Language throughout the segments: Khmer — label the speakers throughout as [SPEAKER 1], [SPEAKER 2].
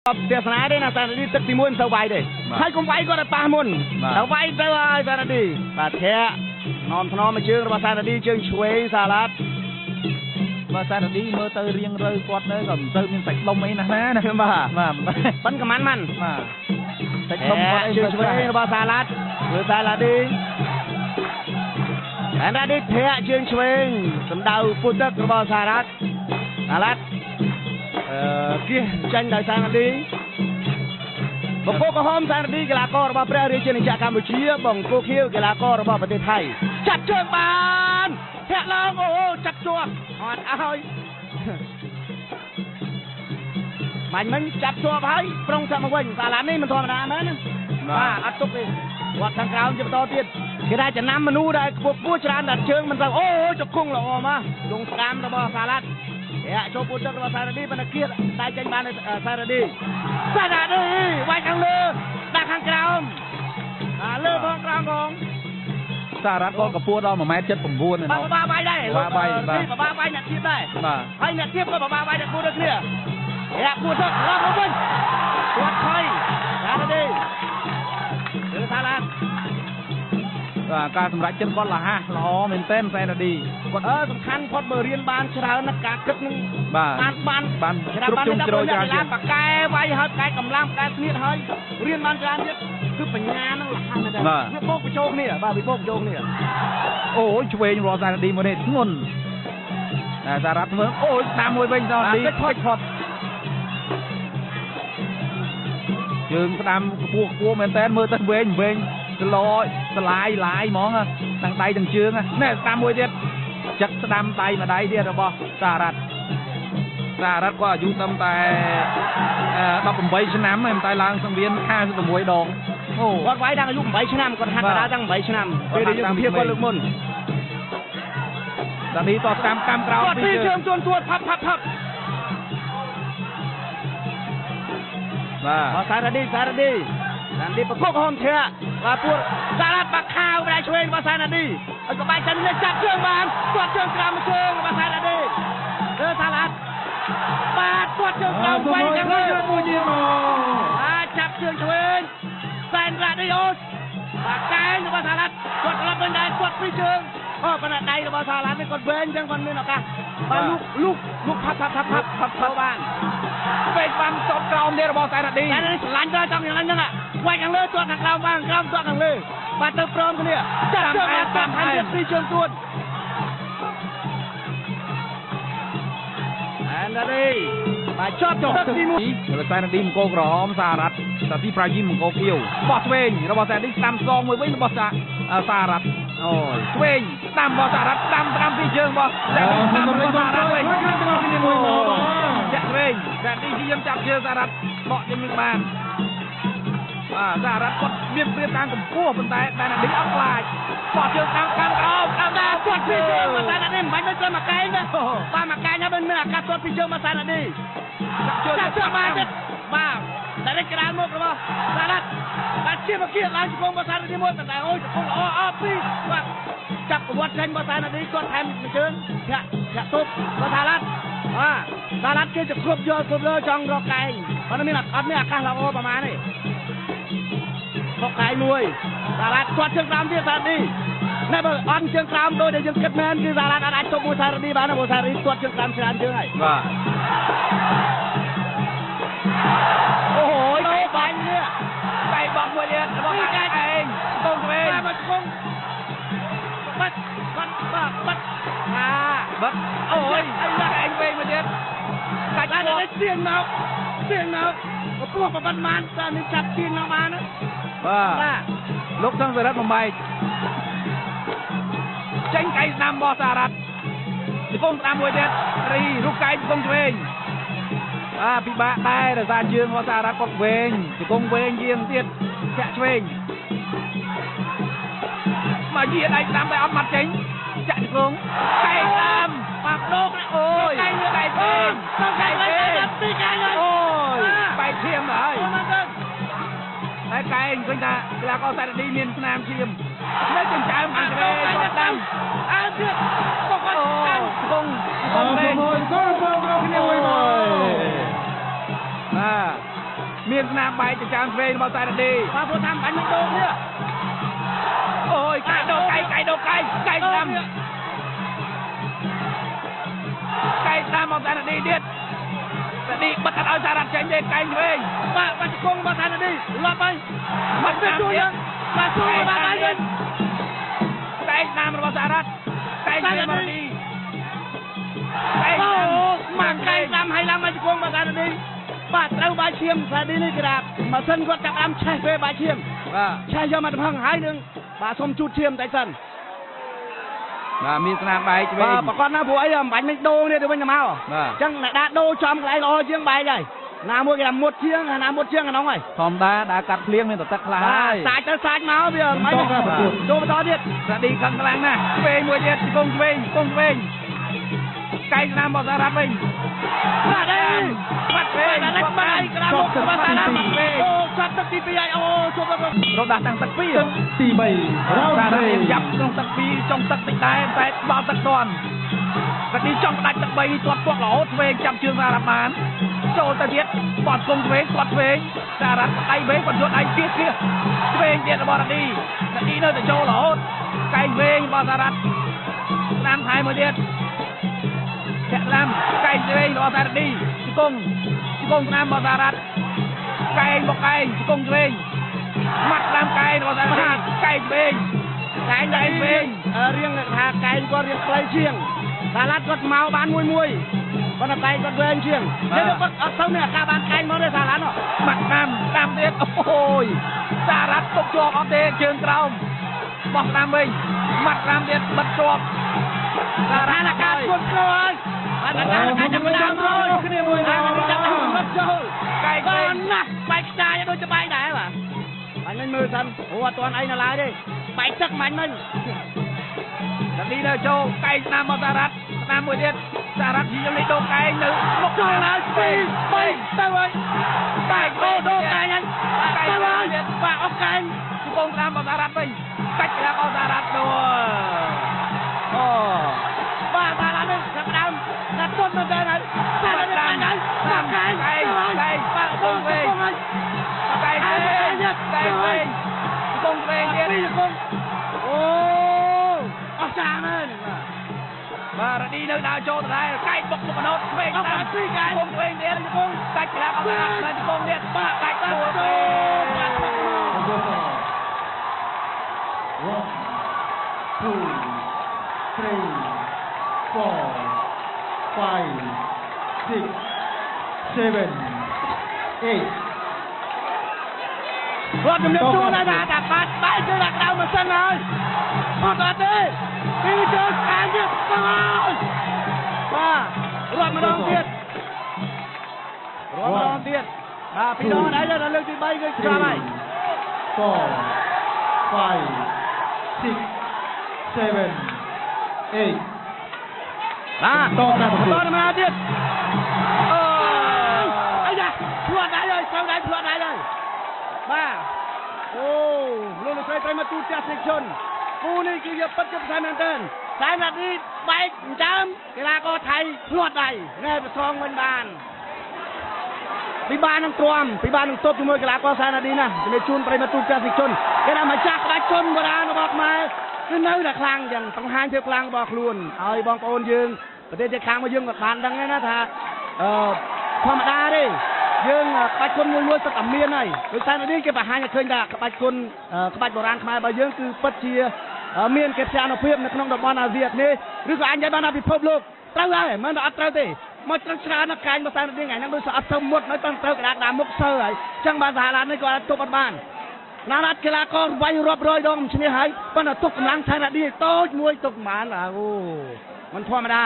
[SPEAKER 1] เดี๋ยวสนามได้นะสนามดีตึกตีมุนเสาไว้เด้ให้กุมไว้ก็ได้ปามุนเสาไว้เสาไว้สนามดีบาดแท้นอนพนอมมาเชื่อว่าสนามดีเชื่อช่วยสารัด
[SPEAKER 2] มาสนามดีเมื่อเตยเรียงเลยกอดเลยกับเตยมีใส่ลมไหมนะมา
[SPEAKER 1] ปั้นกับมัน
[SPEAKER 2] มาใส่ลมก็
[SPEAKER 1] เชื่อช่วยว่าสารัดหรือสารัดดีสนามดีแท้เชื่อช่วยสำดาวฟุตตึกว่าสารัดkia tranh đại sang đi bóng cô có hôm sang đi cái lá còរបស់ព្រះរាជាណាចក្រកម្ពុជាបងគោខៀវកីឡាកររបស់ប្រទេសថៃចាត់ជើងបានធាក់ឡើងអូចាត់ជាប់អត់ឲ្យមិនចាត់ជាប់ហើយប្រុងចាក់មកវិញសាឡាននេះមិនធម្មតាមែនណាបាទអត់ទុកទេគាត់ខាងក្រោមជាបន្តទៀតគេថាចំណាំមនុស្សដែលខ្ពស់ខ្ពស់ច្រើនតែជើងមិនទៅអូចង្គង់ល្អមកលងស្កាមរបស់សាឡាត់ចូលពុតទឹករបស់សារ៉ាឌីបណ្ឌគៀតតែចេញបានសារ៉ាឌីវាយខាងលើដាក់ខាងក្រោមលើផងក្រោមផង
[SPEAKER 2] សារ៉ាត់ក៏កពួតដល់1.79 ម៉ែត្រ
[SPEAKER 1] បាវាយដែរបាវាយអ្នកធៀបដែរហើយអ្នកធៀបក៏បាវាយអ្នកគួរដូចគ្នាគួរទៅឡើងមកវិញគាត់ថយសារ៉ាឌីគឺសារ៉ាត់
[SPEAKER 2] ការសម្រេចចិត្តគាត់ល្អមែនទែនសែនឌី
[SPEAKER 1] គាត់សំខាន់គាត់បើរៀនបានច្រើនណាស់ការគិតនឹង
[SPEAKER 2] បានគ្រប់ជ្រុងជ្រោយច្រើន
[SPEAKER 1] ទៀតបកកែវាយហើយកែកម្លាំងកែស្នៀតហើយរៀនបានច្រើនទៀតគឺបញ្ញានឹងលក្ខណៈដែរវាបោកបញ្ចូលគ្នាបាទវាបោកបញ្ចូលគ្នា
[SPEAKER 2] អូយឆ្វេងរកសែនឌីមួយនេះធ្ងន់សារ៉ាត់មើលអូយតាមមួយវិញដល់ឌី
[SPEAKER 1] ផុត
[SPEAKER 2] ជើងស្ដាំខ្ពស់មែនទែនមើលទៅវែងស្លាយឡាយហ្មងទាំងដៃទាំងជើងនេះស្ដាំមួយទៀតចឹកស្ដាំដៃមួយដៃទៀតរបស់សារ៉ាត់ក៏អាយុត្រឹមតែ18ឆ្នាំតែតែឡើងសង្វៀន56ដង
[SPEAKER 1] អូគាត់វាយដល់អាយុ8ឆ្នាំគាត់ហាត់កដាតាំង8ឆ្នាំពេលដែលយើងភាពគាត់លើកមុន
[SPEAKER 2] ដល់នេះតកម្មក្រោម
[SPEAKER 1] ពីជើងទួនផាប់
[SPEAKER 2] បាទ
[SPEAKER 1] សារ៉ាឌីប្រកបហមធាបាទពួតសារ៉ាត់បាក់ខាវម្ដាយឆ្វេងរបស់សារ៉ាឌីឲ្យក្បាច់ចិននេះចាប់ជើងបានគាត់ជើងក្រោមជើងរបស់សារ៉ាឌីសារ៉ាត់បាទគាត់ជើងក្រោមវាយខាងលើ
[SPEAKER 2] មួយទៀតមក
[SPEAKER 1] ចាប់ជើងឆ្វេងសារ៉ាឌីអូបាក់កែងរបស់សារ៉ាត់គាត់ក្លាប់វិញដែរគាត់ពីរជើងប៉ុន្តែដៃរបស់សារ៉ាត់នេះគាត់វែងចឹងគាត់មានឱកាសបាទលុកផាប់បាន
[SPEAKER 2] ពេកបានសតក្រោមនេះរបស់សារ៉ាឌី
[SPEAKER 1] តែនេះឆ្លាញ់ដល់ចង់យ៉ាងហ្នឹងវាយខាងលើទាត់ខាងក្រោមបានក្រោមទាត់ខាងលើបាទទៅព្រមគ្នាចាប់ជើងបានតាមហើយពីរជើងទួតអាននេះបាទជាប់ទឹកទី1
[SPEAKER 2] សារ៉ាឌីមង្គលក្រហមសារ៉ាត់តាទីប្រាយីមង្គលខៀវបោះឆ្វេងរបស់សារ៉ាឌីស្ដាំសងមួយវិញរបស់សារ៉ាត់អូយឆ្វេងស្ដាំរបស់សារ៉ាត់ស្ដាំពីរជើងរបស់ស្ដាំរបស់សារ៉ាត់វិញចាក់វិញសារ៉ាឌីយាមចាប់ជើងសារ៉ាត់បកជាងនឹងបានសារ៉ាត់គាត់មានព្រៀបខាងកម្ពស់ប៉ុន្តែសារ៉ាឌីអត់ខ្លាចបកជើងខាងក្រោម
[SPEAKER 1] គាត់ពីរជើងមកសារ៉ាឌីមិនបាច់ទៅមកកែងទេបាទមកកែងហើយមានអាកាសគាត់ពីរជើងមកសារ៉ាឌីចាប់ជើងបានទៀតបាទតែក្រាលមុខរបស់សារ៉ាត់បាទជាមកគៀកឡើងជង្គង់របស់សារ៉ាឌីមួយតែអូយជង្គង់ល្អពីរបាទចាប់ប្រវត្តិចេញរបស់សារ៉ាឌីគាត់ថែមជើងធាក់ទប់របស់សារ៉ាត់សារ៉ាត់គេจะគ្រប់យកចង់រកកែងប៉ុន្តែមានអត់មានអាកាសល្អប្រហែលទេខកកែងមួយសារ៉ាត់គាត់ជើងក្រោមទៀតសារ៉ាឌីណែបើអត់ជើងក្រោមដូចដែលយើងគិតមែនគឺសារ៉ាត់អាចទប់មួយសារ៉ាឌីបានព្រោះសារ៉ាឌីគាត់ជើងក្រោមច្រើនជើងហើយ
[SPEAKER 2] បាទអូយ
[SPEAKER 1] បាញ់នេះ
[SPEAKER 2] បែកបោះមួយទៀតរបស់កែងកងឆ្វេង
[SPEAKER 1] មកជង្គង់បាត់
[SPEAKER 2] អូយអីឡាកែងវិញមួយទៀត
[SPEAKER 1] កាច់ដល់នេះទៀងមកពោះប្រវត្តិបានតែនេះចាប់ទៀងមកបានណា
[SPEAKER 2] បាទលោកសង្សារ៉ាត់បំបែកចេញកែងស្ដាំរបស់សារ៉ាត់ជង្គង់ស្ដាំមួយទៀតរីរូបកែងជង្គង់ឆ្វេងពិបាកដែរដោយសារជើងរបស់សារ៉ាត់គាត់វែងជង្គង់វែងជាងទៀតចាក់ឆ្វេងមកយាដៃស្ដាំតែអត់បាត់ចេញចាក់ជង្គង់កែងស្ដាំ
[SPEAKER 1] បាក់ដោក
[SPEAKER 2] អូយក
[SPEAKER 1] ែងទៅកែងពីកែង
[SPEAKER 2] អូយបែកឈាមហើយតែកែងឃើញថាកីឡាករសារ៉ាឌីមានស្នាមឈាមនៅចិញ្ចើមខាងក្រែគាត់ស្ដាំ
[SPEAKER 1] ទៀតបុកគាត់
[SPEAKER 2] ជង្គង់វែង
[SPEAKER 1] អូយ
[SPEAKER 2] មានស្នាមបែកទៅចាំឆ្វេងរបស់សារឌី
[SPEAKER 1] បាទព្រោះតាមបាញ់មិនដូងនេះ
[SPEAKER 2] អូយកាយដូកកាយស្ដាំកាយស្ដាំមកសារឌីទៀតសារឌីបិទអត់ឲ្យសារ៉ាត់ចេញទេកាយឆ្វេង
[SPEAKER 1] បាទបាច់ជង្គង់របស់សារឌីលប់ហើយមិនទៅជួយយើងបាទជួយបាទហើយវិញ
[SPEAKER 2] កាយស្ដាំរបស់សារ៉ាត់កាយឆ្វេងមកឌី
[SPEAKER 1] អូមកកាយស្ដាំហើយឡើងមកជង្គង់របស់សារឌីបាទត្រូវបាយឈាមសារឌីនេះគេថាម៉ាស៊ីនគាត់ចាប់ដើមឆេះពេលបាយឈាម
[SPEAKER 2] បាទ
[SPEAKER 1] ឆេះយកមកទៅហឹងហើយនឹងបាទសុំជូតឈាមតែសិន
[SPEAKER 2] បាទមានស្នាមបែកឆ្វេ
[SPEAKER 1] បាទ
[SPEAKER 2] ង
[SPEAKER 1] ប្រកបណាព្រោះអីមិនបាញ់មិនដូងនេះទៅវិញទៅមក
[SPEAKER 2] បាទ
[SPEAKER 1] អញ្ចឹងអ្នកដាក់ដូងចំកន្លែងល្អជាងបែកហើយណាមួយគេថាមុតជាងណាមុតជាងអានោះហើយ
[SPEAKER 2] ធម្មតាដើរកាត់ភ្លៀងមានតែទឹកខ្លះហើយ
[SPEAKER 1] សាច់ទៅសាច់មកវាមិនចូលបន្តទៀត
[SPEAKER 2] សារឌីខឹងខ្លាំងណាស់ឆ្វេងមួយទៀតគង់ឆ្វេងកាយស្នាមរបស់សារ៉ាត់វិញ
[SPEAKER 1] បាទអី
[SPEAKER 2] បាត់ឆ្វេង
[SPEAKER 1] តែលេចបាយក្រាមមុខរបស់សារ៉ាត់អូសាត់ទឹកទី2ហើយអូជួបទៅ
[SPEAKER 2] រត់ដាស់តាំងទឹកពីរ
[SPEAKER 3] ទី3រ៉ោ
[SPEAKER 2] សារ៉ាត់
[SPEAKER 3] 3
[SPEAKER 2] ចាប់ក្នុងទឹកពីរចុងទឹកតិចដែរតែបោលទឹកទាន់សារឌីចង់ផ្ដាច់ទឹក3ទាត់ពួករហូតឆ្វេងចាប់ជើងសារ៉ាត់បានចូលទៅទៀតបត់គង់ឆ្វេងគាត់ឆ្វេងសារ៉ាត់ដៃវែងគាត់យកដៃគៀសឆ្វេងទៀតរបស់សារឌីនៅតែចូលរហូតកាយឆ្វេងរបស់សារ៉ាត់ស្នាមថែមួយទៀតចាក់ឡាំកាយឆ្វេងរបស់សារឌីជង្គង់ស្នាមរបស់សារ៉ាត់កែងមកកែងជង្គង់ឆ្វេងម៉ាត់ស្នាមកែងរបស់សារ៉ាត់កែងឆ្វេងកែងឆ្វេង
[SPEAKER 1] រៀងថាកែងគាត់រៀងខ្លីជាងសារ៉ាត់គាត់មកបានមួយប៉ុន្តែកែងគាត់វែងជាងនេះគាត់អត់ទៅមានអាការបានកែងមកទេសារ៉ាត់នោះ
[SPEAKER 2] ម៉ាត់ស្នាមទៀតអូយសារ៉ាត់ទុកជាប់អត់ទេជើងក្រោមបោះស្នាមវិញម៉ាត់ស្នាមទៀតបិទជាប់
[SPEAKER 1] សារ៉ាត់ការគាត់គ្រួយបាទការចាប់ដើមrồi
[SPEAKER 3] គ្នាមួយរ៉ោ
[SPEAKER 1] ចាប់ដើមគាត់ចូល
[SPEAKER 2] កែង
[SPEAKER 1] បាទណាស់បែកខ្ចាយដូចជាបែកដែរបាទបាញ់មិញមើលសិនអូអត់ទាន់អីនៅឡើយទេបែកទឹកបាញ់មិញ
[SPEAKER 2] ដល់នេះនៅចូលកែងស្នាមមកសារ៉ាត់ស្នាមមួយទៀតសារ៉ាត់យីលេដូកែងនៅមុខ
[SPEAKER 1] ចូលហើយ2 3ទៅហើយក
[SPEAKER 2] ែង
[SPEAKER 1] អូដូកែងហើយ
[SPEAKER 2] កែង
[SPEAKER 1] ទៅហើយ
[SPEAKER 2] ទៀត
[SPEAKER 1] បាទអស់កែង
[SPEAKER 2] ជង្គង់ស្នាមមកសារ៉ាត់វិញកាច់ក្រាបអស់សារ៉ាត់ដូអូ
[SPEAKER 1] បាទសារ៉ាត់នេះចាប់ដើមដាក់ទុនមកទៅហើយសារ៉ាត់នេះបាញ់ហើយបាទកែងបាទអូវិញ
[SPEAKER 2] កែងវិញជង្គង់វិញទៀត
[SPEAKER 1] ពីគង់អូអស់ចាមែន
[SPEAKER 2] បាទរ៉ាឌីនៅដើរចូលដដែលកែងបុកមុខកណូតឆ្វេង
[SPEAKER 1] អស់
[SPEAKER 2] តាម
[SPEAKER 1] ពីកែង
[SPEAKER 2] ជង្គង់វិញទៀតជង្គង់កាច់ក្រាបអស់សារ៉ាត់នៅជង្គង់ទៀតបាទកាច់ដួលទៅ
[SPEAKER 3] 1 2 3 4 5 6 7 8
[SPEAKER 1] គាត់ជំរាបសួរដែរថាបាត់បែកជើងដាក់ដើមមកសិនហើយអត់អត់ទេពីជើងខាងទៀតទៅហើយបាទរត់ម្ដងទៀតបាទពីដងដែរដល់លើកទី3គឺស្គាល់ហើយ
[SPEAKER 3] 4 5 6 7 8
[SPEAKER 1] បាទ
[SPEAKER 3] តបដល់ប្រកួត
[SPEAKER 1] បន្តមកទៀតអូអាយ៉ាភ្លាត់ដែរហើយត្រូវដែរភ្លាត់ដែរហើយបាទអូលោកលោកស្រីត្រូវមកទូចាស់សេជនគូនេះគឺយកពិតជាផ្សាយមែនទែនតែនាទីបែកចាំកីឡាករថៃភ្លាត់ដែរណែប្រសងវិញបានពិបាកនឹងទ្រាំពិបាកនឹងទប់ជាមួយកីឡាករសាណាឌីណាជំរាបជូនប្រិយមិត្តទូចាស់សេជនគេថាម្ចាស់ក្បាច់គុណបុរាណរបស់ខ្មែរគឺនៅតែខ្លាំងចឹងបង្ហាញភាពខ្លាំងរបស់ខ្លួនហើយបងប្អូនយើងប្រទេសជិតខាងមកយើងក៏បានដឹងដែរណាថាធម្មតាទេយើងក្បាច់គុណមួយទឹកតែមានហើយដោយសារនេះគេបង្ហាញឲ្យឃើញថាក្បាច់គុណក្បាច់បុរាណខ្មែររបស់យើងគឺពិតជាមានកិត្តិយសភាពនៅក្នុងតំបន់អាស៊ីអាគ្នេយ៍ឬក៏អាចនិយាយបានថាពិភពលោកត្រូវហើយមិនអត់ត្រូវទេមកត្រឹមច្រើនណាស់កាញ់មកសារនេះថ្ងៃហ្នឹងដូចស្អត់ទៅមុតនៅต้องត្រូវកណ្ដាលមុខសើហើយអញ្ចឹងបានសហរដ្ឋនេះក៏អាចទប់អត់បានណាត់កីឡាករវាយរាប់រយដងឈ្នះហើយប៉ុន្តែទុកកម្លាំងថៃណាឌីតូចមួយទុកប្រហែលអូមិនធម្មតា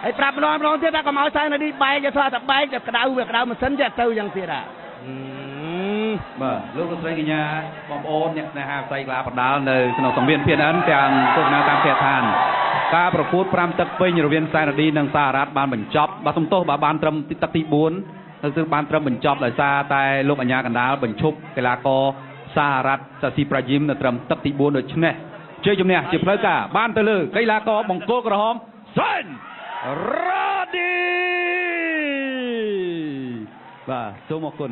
[SPEAKER 1] ហើយប្រាប់ម្ដងទៀតថាកុំឲ្យថៃណាឌីបែកទៅថាបែកតែក្តៅវាក្តៅម៉ាស៊ីនចេះទៅយ៉ាងទៀត
[SPEAKER 2] បាទលោកលោកស្រីកញ្ញាបងប្អូនអ្នកស្នេហាផ្ទៃក្លាបដាល់នៅក្នុងសង្វៀន PNN ទាំងទស្សនាតាមផ្ទះឋានការប្រកួត5ទឹកពេញរវាងសាណាឌីនិងសារ៉ាត់បានបញ្ចប់បាទសំទោសបាទបានត្រឹមទឹកទី4នៅគឺបានត្រឹមបញ្ចប់ដោយសារតែលោកអញ្ញាកណ្ដាលបញ្ឈប់កីឡាករសារ៉ាត់សាស៊ីប្រាយីមនៅត្រឹមទឹកទី4ដូច្នេះជ័យជំនះជាផ្លូវការបានទៅលើកីឡាករបង្គោលក្រហមសានរ៉ាឌី
[SPEAKER 4] បាទសូមអរគុណ